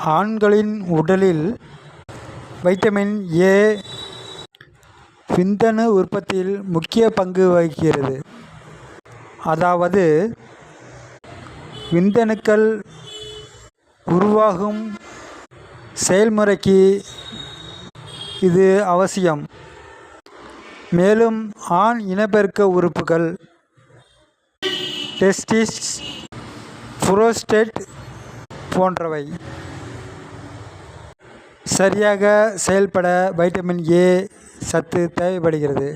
ஆண்களின் உடலில் vitamin A விந்தணு உற்பத்தியில் முக்கிய பங்கு வகிக்கிறது. அதாவது விந்தணுக்கள் உருவாகும் செயல்முறைக்கு இது அவசியம். மேலும் ஆண் இனப்பெருக்க உறுப்புகள் டெஸ்டிஸ், புரோஸ்டேட் போன்றவை சரியாக செயல்பட வைட்டமின் ஏ சத்து தேவைப்படுகிறது.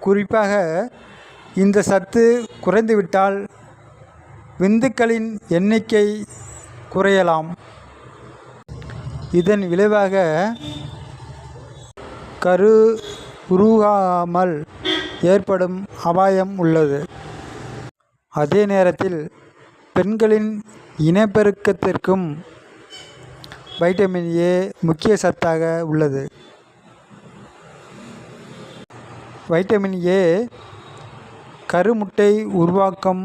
குறிப்பாக இந்த சத்து குறைந்துவிட்டால் விந்துக்களின் எண்ணிக்கை குறையலாம். இதன் விளைவாக கரு உருவாகாமல் ஏற்படும் அபாயம் உள்ளது. அதே நேரத்தில் பெண்களின் இனப்பெருக்கத்திற்கும் வைட்டமின் ஏ முக்கிய சத்தாக உள்ளது. வைட்டமின் ஏ கருமுட்டை உருவாக்கம்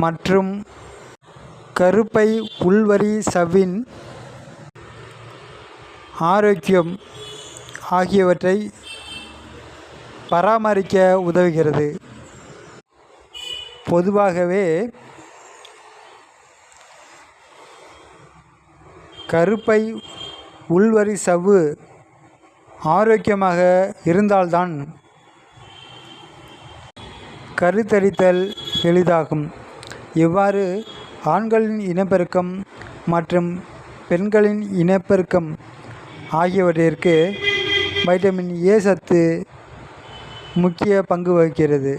மற்றும் கருப்பை உள்வரி சவ்வின் ஆரோக்கியம் ஆகியவற்றை பராமரிக்க உதவுகிறது. பொதுவாகவே கருப்பை உள்வரி சவ்வு ஆரோக்கியமாக இருந்தால்தான் கருத்தரித்தல் எளிதாகும். இவ்வாறு ஆண்களின் இனப்பெருக்கம் மற்றும் பெண்களின் இனப்பெருக்கம் ஆகியவற்றிற்கு வைட்டமின் ஏ சத்து முக்கிய பங்கு வகிக்கிறது.